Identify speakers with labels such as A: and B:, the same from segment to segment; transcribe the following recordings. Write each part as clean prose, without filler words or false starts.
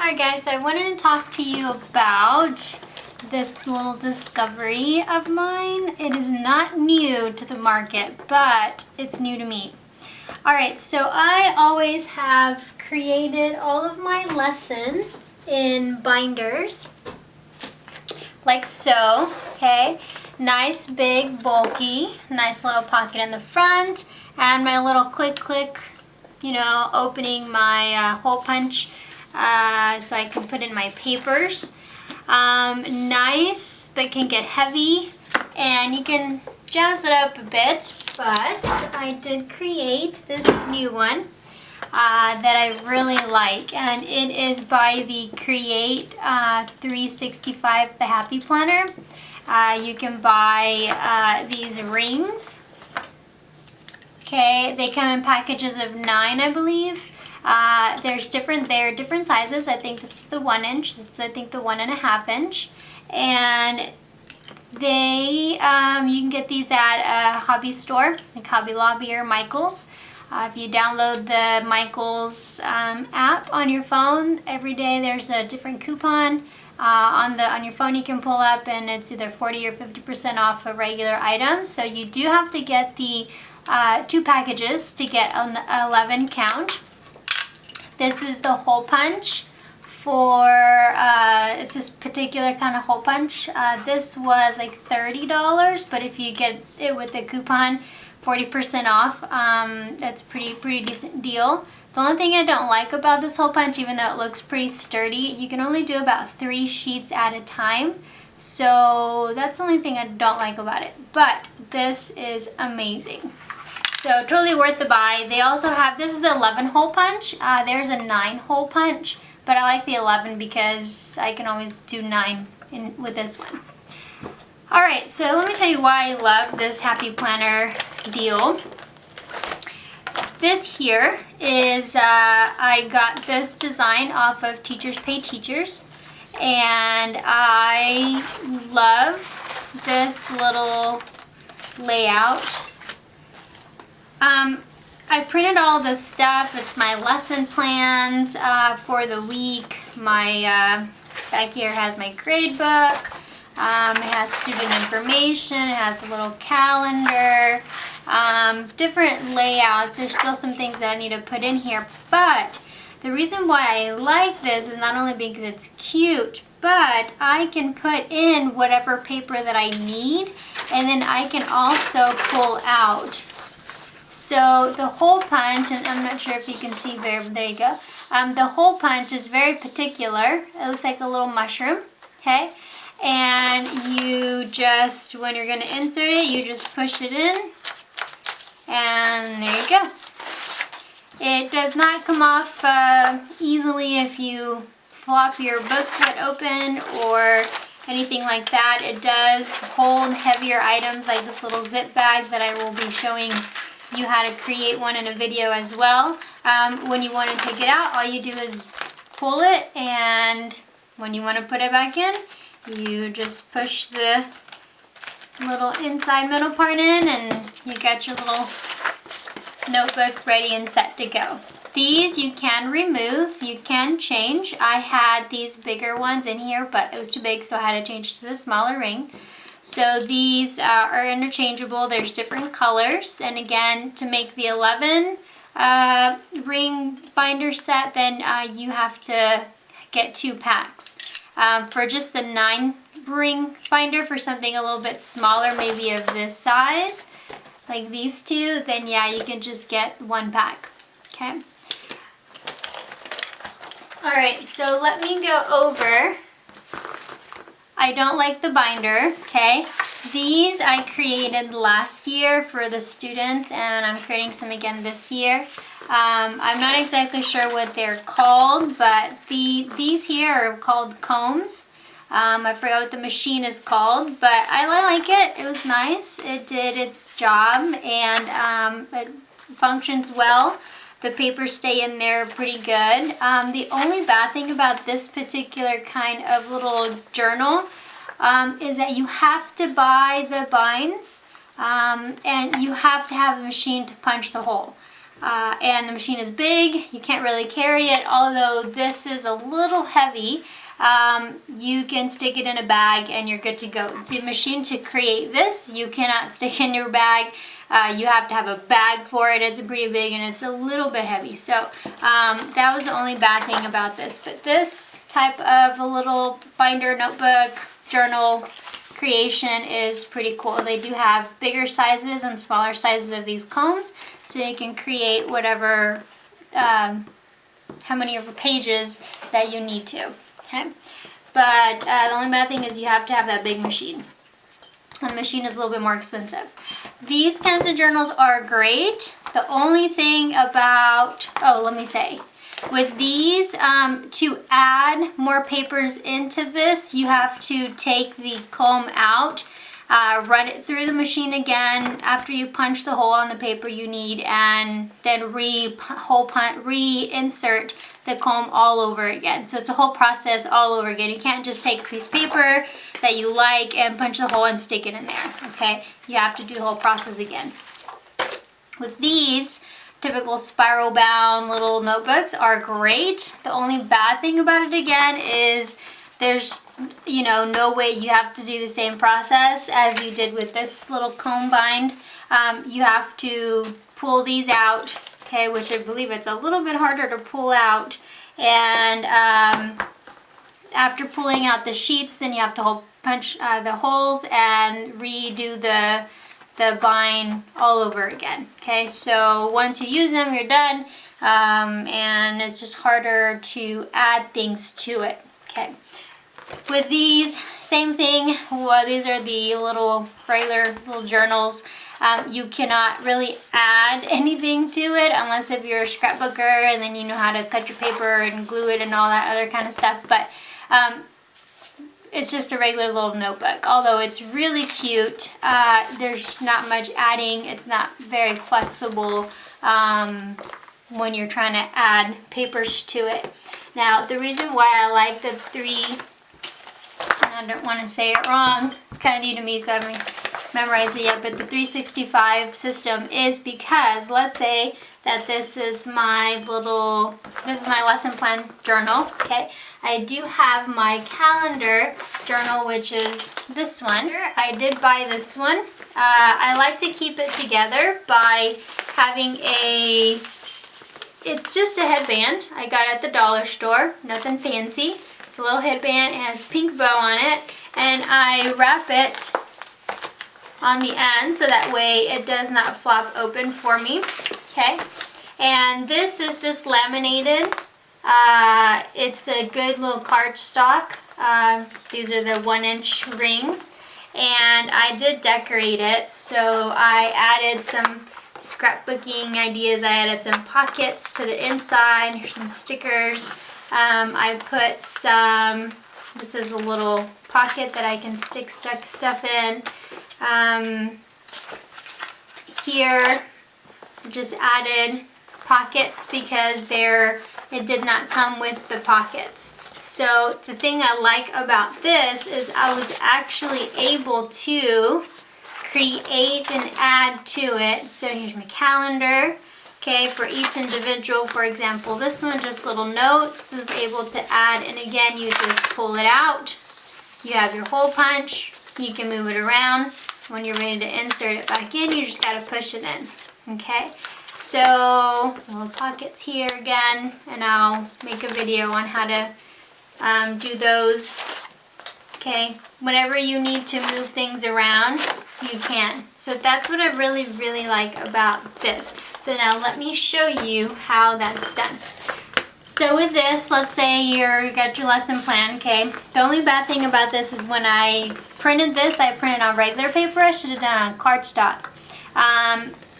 A: Alright guys, so I wanted to talk to you about this little discovery of mine. It is not new to the market, but it's new to me. Alright, so I always have created all of my lessons in binders, like so, okay? Nice, big, bulky, nice little pocket in the front, and my little click, opening my hole punch so I can put in my papers. Nice, but can get heavy, and you can jazz it up a bit, but I did create this new one that I really like, and it is by the Create 365 The Happy Planner. You can buy these rings. Okay, they come in packages of 9, I believe. They're different sizes. I think this is the 1 inch. This is, I think, the 1.5 inch. And they, you can get these at a hobby store, like Hobby Lobby or Michael's. If you download the Michael's app on your phone, every day there's a different coupon on your phone you can pull up, and it's either 40 or 50% off a regular item. So you do have to get the 2 packages to get an 11 count. This is the hole punch for, it's this particular kind of hole punch. This was like $30, but if you get it with the coupon, 40% off, that's pretty decent deal. The only thing I don't like about this hole punch, even though it looks pretty sturdy, you can only do about 3 sheets at a time. So that's the only thing I don't like about it. But this is amazing. So totally worth the buy. They also have, this is the 11 hole punch. There's a 9 hole punch, but I like the 11 because I can always do 9 with this one. Alright, so let me tell you why I love this Happy Planner deal. This here is, I got this design off of Teachers Pay Teachers, and I love this little layout. I printed all this stuff. It's my lesson plans for the week. My back here has my grade book. It has student information. It has a little calendar. Different layouts. There's still some things that I need to put in here. But the reason why I like this is not only because it's cute, but I can put in whatever paper that I need, and then I can also pull out. So the hole punch, and I'm not sure if you can see there you go. The hole punch is very particular. It looks like a little mushroom, okay? And you just, when you're gonna insert it, you just push it in, and there you go. It does not come off easily if you flop your books lid open or anything like that. It does hold heavier items like this little zip bag that I will be showing you how to create one in a video as well. When you want to take it out, all you do is pull it, and when you want to put it back in, you just push the little inside middle part in, and you got your little notebook ready and set to go. These you can remove, you can change. I had these bigger ones in here, but it was too big, so I had to change to the smaller ring. So these are interchangeable. There's different colors, and again, to make the 11 ring binder set, then you have to get 2 packs. For just the 9 ring binder, for something a little bit smaller, maybe of this size, like these 2, then yeah, you can just get 1 pack, okay? Alright, so let me go over. I don't like the binder, okay? These I created last year for the students, and I'm creating some again this year. I'm not exactly sure what they're called, but these here are called combs. I forgot what the machine is called, but I like it. It was nice. It did its job, and it functions well. The papers stay in there pretty good. The only bad thing about this particular kind of little journal is that you have to buy the binds, and you have to have a machine to punch the hole. and the machine is big. You can't really carry it, although this is a little heavy. You can stick it in a bag and you're good to go. The machine to create this, you cannot stick in your bag. You have to have a bag for it. It's pretty big and it's a little bit heavy. So that was the only bad thing about this. But this type of a little binder, notebook, journal creation is pretty cool. They do have bigger sizes and smaller sizes of these combs, so you can create whatever, how many pages that you need to. Okay, but the only bad thing is you have to have that big machine. And the machine is a little bit more expensive. These kinds of journals are great. The only thing about, with these, to add more papers into this, you have to take the comb out, run it through the machine again after you punch the hole on the paper you need, and then reinsert the comb all over again. So it's a whole process all over again. You can't just take a piece of paper that you like and punch the hole and stick it in there, okay? You have to do the whole process again. With these, typical spiral bound little notebooks are great. The only bad thing about it again is there's, no way you have to do the same process as you did with this little comb bind. You have to pull these out, okay, which I believe it's a little bit harder to pull out. And after pulling out the sheets, then you have to punch the holes and redo the bind all over again. Okay, so once you use them, you're done, and it's just harder to add things to it. Okay, with these, same thing. Well, these are the regular little journals. You cannot really add anything to it unless if you're a scrapbooker and then you know how to cut your paper and glue it and all that other kind of stuff. But it's just a regular little notebook. Although it's really cute, there's not much adding. It's not very flexible when you're trying to add papers to it. Now, the reason why I like the I don't want to say it wrong, it's kind of new to me, so I haven't memorized it yet, but the 365 system is because, let's say that this is my lesson plan journal, okay? I do have my calendar journal, which is this one. I did buy this one. I like to keep it together by having it's just a headband I got at the dollar store, nothing fancy. It's a little headband, it has a pink bow on it, and I wrap it on the end so that way it does not flop open for me, okay? And this is just laminated. It's a good little cardstock. These are the 1-inch rings, and I did decorate it, so I added some scrapbooking ideas. I added some pockets to the inside. Here's some stickers. I put this is a little pocket that I can stick stuff in. Here, I just added pockets because it did not come with the pockets. So the thing I like about this is I was actually able to create and add to it. So here's my calendar. Okay, for each individual, for example, this one, just little notes, is able to add, and again, you just pull it out. You have your hole punch, you can move it around. When you're ready to insert it back in, you just gotta push it in, okay? So, little pockets here again, and I'll make a video on how to do those, okay? Whenever you need to move things around, you can. So that's what I really, really like about this. So now let me show you how that's done. So with this, let's say you got your lesson plan, okay? The only bad thing about this is when I printed this, I printed on regular paper. I should have done it on cardstock.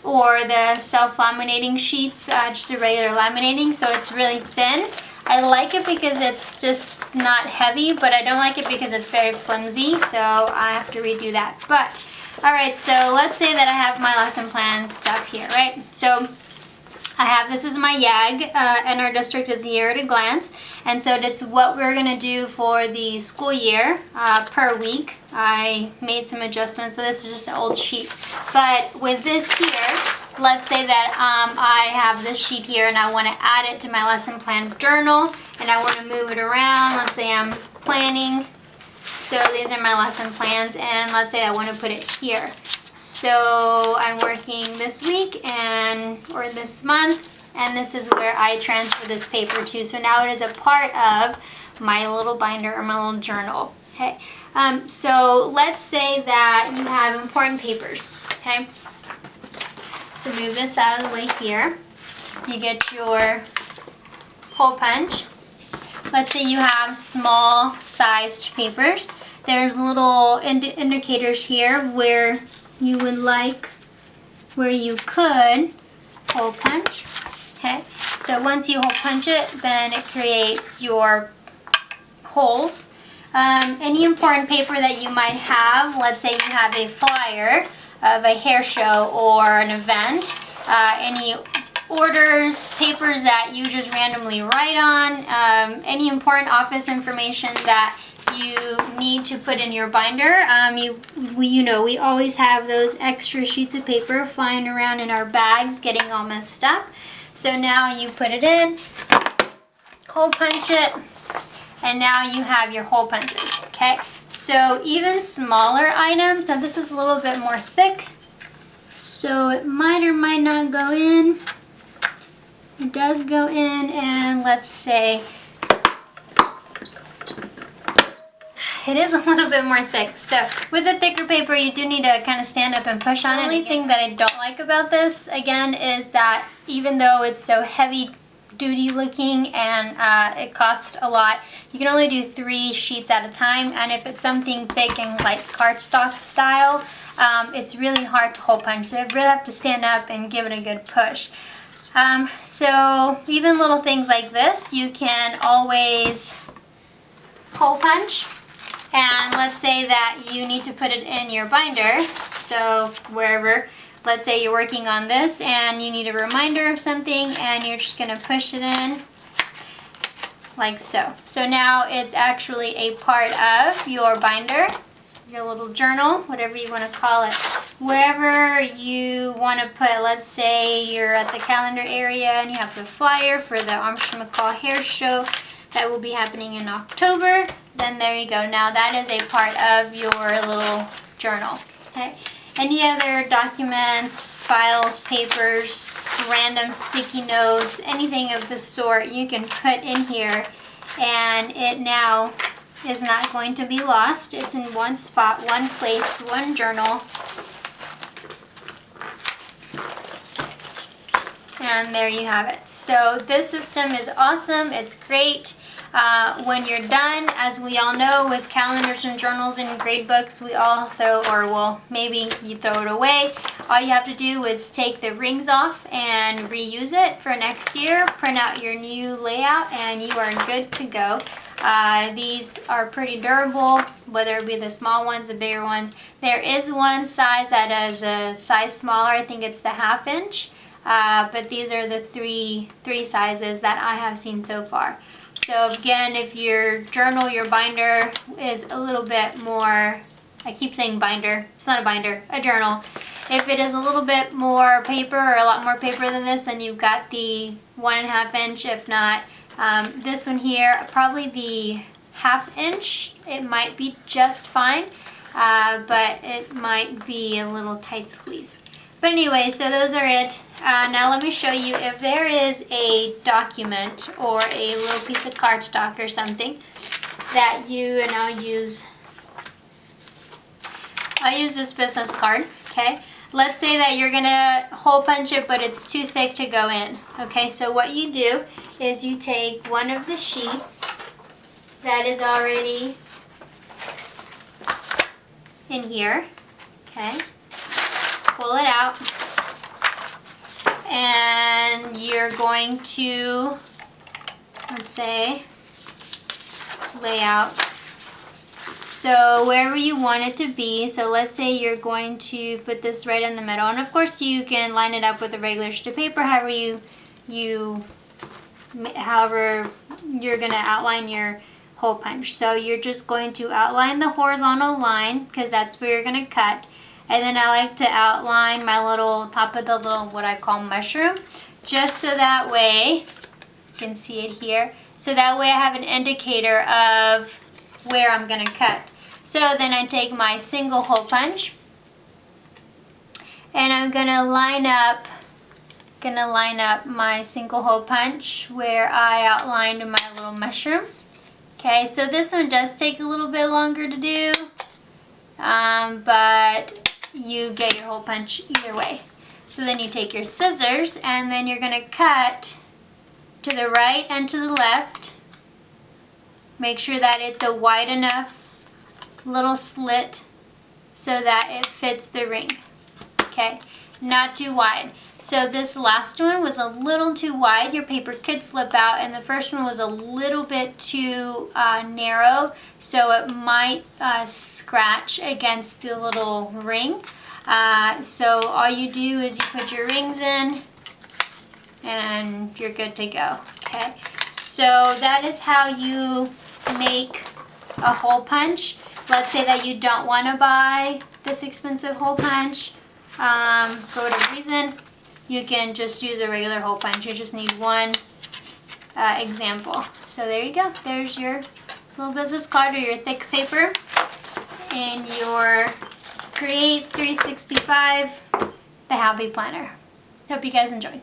A: Or the self-laminating sheets, just a regular laminating, so it's really thin. I like it because it's just not heavy, but I don't like it because it's very flimsy, so I have to redo that. But alright, so let's say that I have my lesson plan stuff here, right? So I have, this is my YAG, and our district is Year at a Glance, and so that's what we're going to do for the school year per week. I made some adjustments, so this is just an old sheet. But with this here, let's say that I have this sheet here and I want to add it to my lesson plan journal and I want to move it around. Let's say I'm planning. So these are my lesson plans, and let's say I want to put it here. So I'm working this week or this month, and this is where I transfer this paper to. So now it is a part of my little binder or my little journal. Okay. So let's say that you have important papers. Okay. So move this out of the way here. You get your hole punch. Let's say you have small sized papers. There's little indicators here where you could hole punch. Okay, so once you hole punch it, then it creates your holes. Any important paper that you might have, let's say you have a flyer of a hair show or an event, any orders, papers that you just randomly write on, any important office information that you need to put in your binder. We always have those extra sheets of paper flying around in our bags getting all messed up. So now you put it in, hole punch it, and now you have your hole punches. Okay, so even smaller items, now this is a little bit more thick, so it might or might not go in. It does go in, and let's say it is a little bit more thick. So with the thicker paper, you do need to kind of stand up and push on it. The only thing that I don't like about this, again, is that even though it's so heavy duty looking and it costs a lot, you can only do 3 sheets at a time, and if it's something thick and like cardstock style, it's really hard to hole punch. So you really have to stand up and give it a good push. So even little things like this, you can always hole punch. And let's say that you need to put it in your binder. So wherever, let's say you're working on this and you need a reminder of something, and you're just gonna push it in like so. So now it's actually a part of your binder, your little journal, whatever you want to call it. Wherever you want to put, let's say you're at the calendar area and you have the flyer for the Armstrong McCall hair show that will be happening in October, then there you go. Now that is a part of your little journal. Okay. Any other documents, files, papers, random sticky notes, anything of the sort you can put in here, and it now is not going to be lost. It's in one spot, one place, one journal. And there you have it. So this system is awesome. It's great. When you're done, as we all know, with calendars and journals and grade books, we all maybe you throw it away. All you have to do is take the rings off and reuse it for next year, print out your new layout, and you are good to go. These are pretty durable, whether it be the small ones, the bigger ones. There is one size that is a size smaller. I think it's the 1/2 inch. But these are the three sizes that I have seen so far. So again, if your journal, your binder is a little bit more, I keep saying binder, it's not a binder, a journal. If it is a little bit more paper or a lot more paper than this, then you've got the 1.5 inch. If not, this one here, probably the 1/2 inch, it might be just fine, but it might be a little tight squeeze. But anyway, so those are it. Now let me show you if there is a document or a little piece of cardstock or something that and I'll use this business card, okay? Let's say that you're gonna hole punch it, but it's too thick to go in, okay? So what you do is you take one of the sheets that is already in here, okay? Pull it out, and you're going to, let's say, lay out. So wherever you want it to be, so let's say you're going to put this right in the middle, and of course you can line it up with a regular sheet of paper, however you're going to outline your hole punch. So you're just going to outline the horizontal line, because that's where you're going to cut. And then I like to outline my little top of the little, what I call mushroom, just so that way, you can see it here, so that way I have an indicator of where I'm gonna cut. So then I take my single hole punch, and I'm gonna line up my single hole punch where I outlined my little mushroom. Okay, so this one does take a little bit longer to do, but you get your hole punch either way. So then you take your scissors and then you're gonna cut to the right and to the left. Make sure that it's a wide enough little slit so that it fits the ring. Okay, not too wide. So this last one was a little too wide. Your paper could slip out, and the first one was a little bit too narrow, so it might scratch against the little ring. So all you do is you put your rings in and you're good to go. Okay, so that is how you make a hole punch. Let's say that you don't want to buy this expensive hole punch for whatever reason. You can just use a regular hole punch. You just need one example. So there you go. There's your little business card or your thick paper and your Create 365, the Happy Planner. Hope you guys enjoyed.